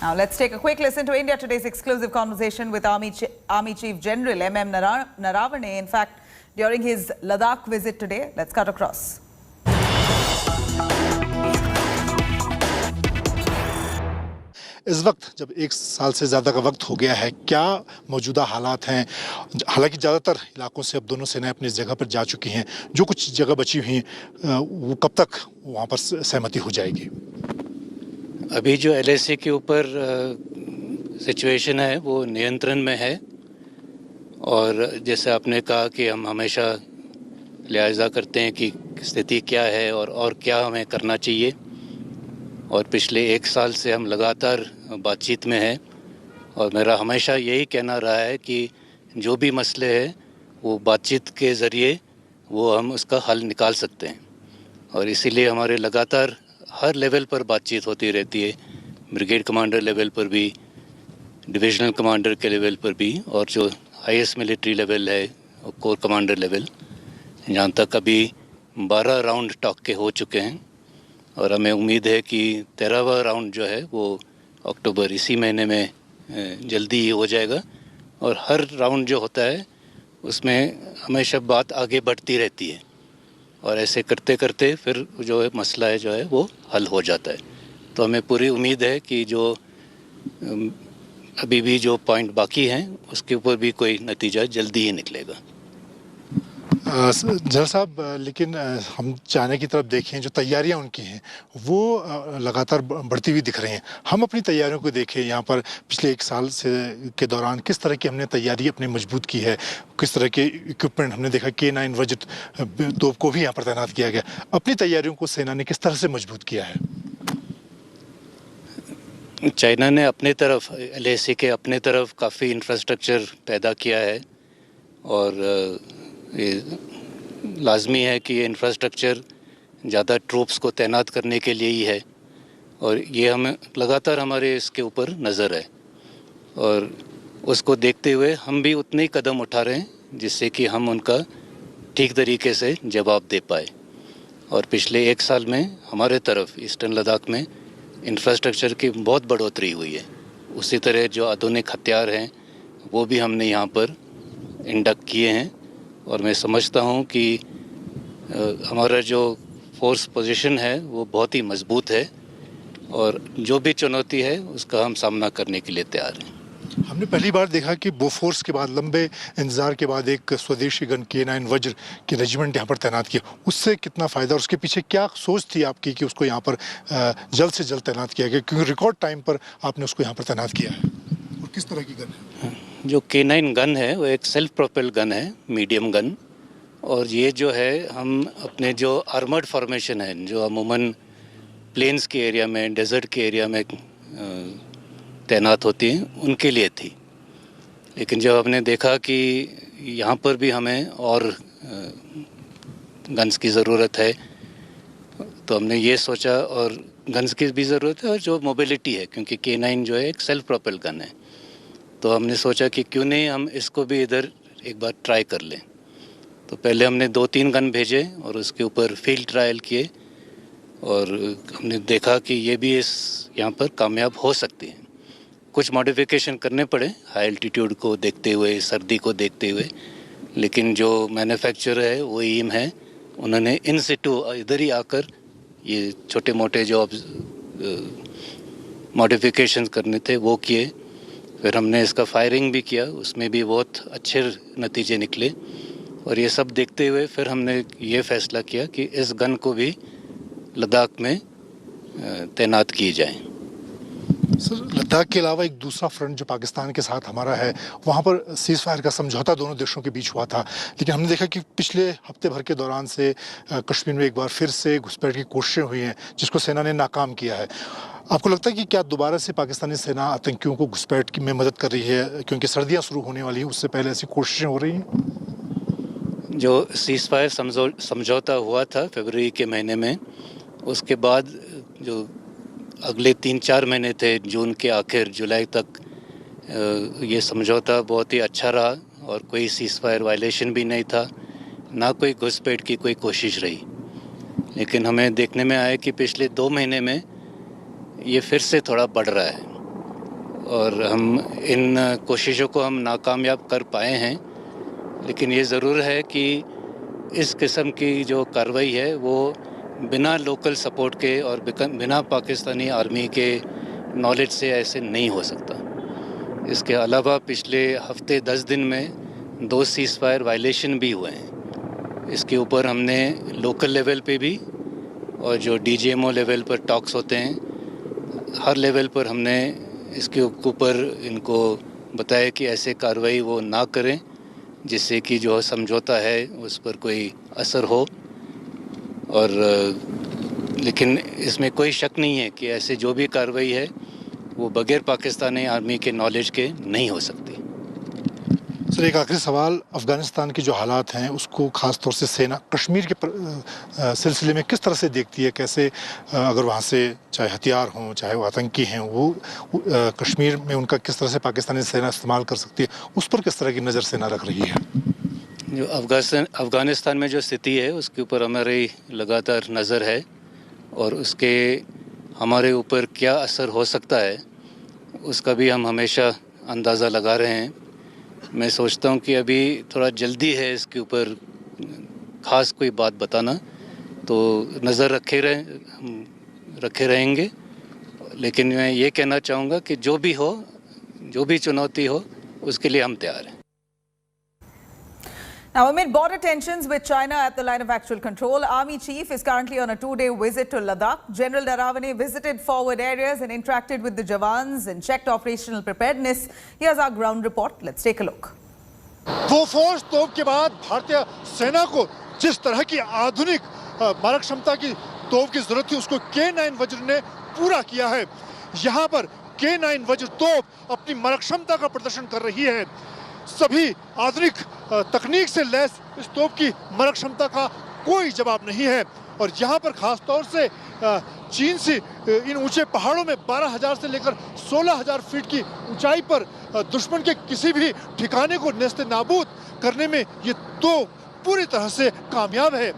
Now let's take a quick listen to India Today's exclusive conversation with Army Chief General M.M. Naravane. In fact, during his Ladakh visit today. Let's cut across. इस वक्त जब एक साल से ज़्यादा का वक्त हो गया है, क्या मौजूदा हालात हैं? हालांकि ज़्यादातर इलाकों से अब दोनों सेनाएं अपनी जगह पर जा चुकी हैं। जो कुछ जगह बची हुई वो कब तक वहाँ पर सहमति हो जाएगी? अभी जो LAC के ऊपर सिचुएशन है वो नियंत्रण में है, और जैसे आपने कहा कि हम हमेशा लिहाजा करते हैं कि स्थिति क्या है और क्या हमें करना चाहिए, और पिछले एक साल से हम लगातार बातचीत में हैं, और मेरा हमेशा यही कहना रहा है कि जो भी मसले हैं वो बातचीत के ज़रिए वो हम उसका हल निकाल सकते हैं, और इसीलिए हमारे लगातार हर लेवल पर बातचीत होती रहती है, ब्रिगेड कमांडर लेवल पर भी, डिविजनल कमांडर के लेवल पर भी, और जो हाईएस्ट मिलिट्री लेवल है कोर कमांडर लेवल, यहाँ तक अभी 12 राउंड टॉक के हो चुके हैं, और हमें उम्मीद है कि 13वां राउंड जो है वो अक्टूबर इसी महीने में जल्दी ही हो जाएगा, और हर राउंड जो होता है उसमें हमेशा बात आगे बढ़ती रहती है, और ऐसे करते करते फिर जो है मसला है जो है वो हल हो जाता है। तो हमें पूरी उम्मीद है कि जो अभी भी जो पॉइंट बाकी हैं उसके ऊपर भी कोई नतीजा जल्दी ही निकलेगा। जनरल साहब, लेकिन हम चाइना की तरफ देखें, जो तैयारियां उनकी हैं वो लगातार बढ़ती हुई दिख रही हैं। हम अपनी तैयारियों को देखें, यहाँ पर पिछले एक साल से के दौरान किस तरह की हमने तैयारी अपनी मजबूत की है, किस तरह के इक्विपमेंट हमने देखा। K9 वज्र तोप को भी यहाँ पर तैनात किया गया। अपनी तैयारियों को सेना ने किस तरह से मजबूत किया है? चाइना ने अपने तरफ LAC के अपने तरफ काफ़ी इंफ्रास्ट्रक्चर पैदा किया है, और ये लाजमी है कि ये इंफ्रास्ट्रक्चर ज़्यादा ट्रूप्स को तैनात करने के लिए ही है, और ये हमें लगातार हमारे इसके ऊपर नज़र है, और उसको देखते हुए हम भी उतने ही कदम उठा रहे हैं जिससे कि हम उनका ठीक तरीके से जवाब दे पाए। और पिछले एक साल में हमारे तरफ ईस्टर्न लद्दाख में इंफ्रास्ट्रक्चर की बहुत बढ़ोतरी हुई है। उसी तरह जो आधुनिक हथियार हैं वो भी हमने यहाँ पर इंडक्ट किए हैं, और मैं समझता हूँ कि हमारा जो फोर्स पोजीशन है वो बहुत ही मजबूत है, और जो भी चुनौती है उसका हम सामना करने के लिए तैयार हैं। हमने पहली बार देखा कि बोफोर्स के बाद लंबे इंतजार के बाद एक स्वदेशी गन K9 वज्र की रेजिमेंट यहाँ पर तैनात किया। उससे कितना फ़ायदा और उसके पीछे क्या सोच थी आपकी कि उसको यहाँ पर जल्द से जल्द तैनात किया गया, क्योंकि रिकॉर्ड टाइम पर आपने उसको यहाँ पर तैनात किया है? और किस तरह की गन है? जो K9 गन है वो एक सेल्फ प्रोपेल गन है, मीडियम गन, और ये जो है हम अपने जो आर्मर्ड फॉर्मेशन है जो अमूमन प्लेन्स के एरिया में, डेजर्ट के एरिया में तैनात होती हैं उनके लिए थी। लेकिन जब हमने देखा कि यहाँ पर भी हमें और गन्स की ज़रूरत है, तो हमने ये सोचा, और गन्स की भी ज़रूरत है और जो मोबिलिटी है, क्योंकि K9 जो है एक सेल्फ प्रोपेल गन है, तो हमने सोचा कि क्यों नहीं हम इसको भी इधर एक बार ट्राई कर लें। तो पहले हमने 2-3 गन भेजे और उसके ऊपर फील्ड ट्रायल किए, और हमने देखा कि ये भी यहाँ पर कामयाब हो सकती है। कुछ मॉडिफिकेशन करने पड़े हाई एल्टीट्यूड को देखते हुए, सर्दी को देखते हुए, लेकिन जो मैन्युफैक्चरर है वो ईम है, उन्होंने इन सिटू इधर ही आकर ये छोटे मोटे जो मॉडिफिकेशन करने थे वो किए। फिर हमने इसका फायरिंग भी किया, उसमें भी बहुत अच्छे नतीजे निकले, और ये सब देखते हुए फिर हमने ये फैसला किया कि इस गन को भी लद्दाख में तैनात की जाए। सर, लद्दाख के अलावा एक दूसरा फ्रंट जो पाकिस्तान के साथ हमारा है, वहाँ पर सीज फायर का समझौता दोनों देशों के बीच हुआ था, लेकिन हमने देखा कि पिछले हफ्ते भर के दौरान से कश्मीर में एक बार फिर से घुसपैठ की कोशिशें हुई हैं जिसको सेना ने नाकाम किया है। आपको लगता है कि क्या दोबारा से पाकिस्तानी सेना आतंकियों को घुसपैठ में मदद कर रही है, क्योंकि सर्दियाँ शुरू होने वाली हैं, उससे पहले ऐसी कोशिशें हो रही हैं? जो सीज फायर समझौता हुआ था फरवरी के महीने में, उसके बाद जो अगले 3-4 महीने थे, जून के आखिर जुलाई तक, ये समझौता बहुत ही अच्छा रहा, और कोई सीज फायर वायलेशन भी नहीं था, ना कोई घुसपैठ की कोई कोशिश रही। लेकिन हमें देखने में आया कि पिछले 2 महीने में ये फिर से थोड़ा बढ़ रहा है, और हम इन कोशिशों को हम नाकामयाब कर पाए हैं, लेकिन ये ज़रूर है कि इस किस्म की जो कार्रवाई है वो बिना लोकल सपोर्ट के और बिना पाकिस्तानी आर्मी के नॉलेज से ऐसे नहीं हो सकता। इसके अलावा पिछले हफ्ते 10 दिन में 2 सीज़ फायर वायलेशन भी हुए हैं। इसके ऊपर हमने लोकल लेवल पे भी और जो डीजीएमओ लेवल पर टॉक्स होते हैं, हर लेवल पर हमने इसके ऊपर इनको बताया कि ऐसे कार्रवाई वो ना करें जिससे कि जो समझौता है उस पर कोई असर हो। और लेकिन इसमें कोई शक नहीं है कि ऐसे जो भी कार्रवाई है वो बगैर पाकिस्तानी आर्मी के नॉलेज के नहीं हो सकती। सर, एक आखिरी सवाल, अफगानिस्तान के जो हालात हैं उसको खास तौर से सेना कश्मीर के सिलसिले में किस तरह से देखती है? कैसे अगर वहाँ से चाहे हथियार हों चाहे वो आतंकी हैं, वो कश्मीर में उनका किस तरह से पाकिस्तानी सेना इस्तेमाल कर सकती है, उस पर किस तरह की नज़र सेना रख रही है? जो अफगानिस्तान में जो स्थिति है उसके ऊपर हमारी लगातार नज़र है और उसके हमारे ऊपर क्या असर हो सकता है उसका भी हम हमेशा अंदाज़ा लगा रहे हैं। मैं सोचता हूँ कि अभी थोड़ा जल्दी है इसके ऊपर ख़ास कोई बात बताना, तो नज़र रखे रहेंगे। लेकिन मैं ये कहना चाहूँगा कि जो भी हो, जो भी चुनौती हो, उसके लिए हम तैयार हैं। Now, amid border tensions with China at the line of actual control, Army Chief is currently on a 2-day visit to Ladakh. General Naravane visited forward areas and interacted with the Jawans and checked operational preparedness. Here's our ground report. Let's take a look. Bofors तोप के बाद भारतीय सेना को जिस तरह की आधुनिक मारक क्षमता की तोप की जरूरत थी उसको K9 वज्र ने पूरा किया है। यहाँ पर K9 वज्र तोप अपनी मारक क्षमता का प्रदर्शन कर रही है। सभी आधुनिक तकनीक से लैस इस तोप की मारक क्षमता का कोई जवाब नहीं है। और यहाँ पर खास तौर से चीन से इन ऊंचे पहाड़ों में 12,000 से लेकर 16,000 फीट की ऊंचाई पर दुश्मन के किसी भी ठिकाने को नेस्त नाबूद करने में ये तोप पूरी तरह से कामयाब है।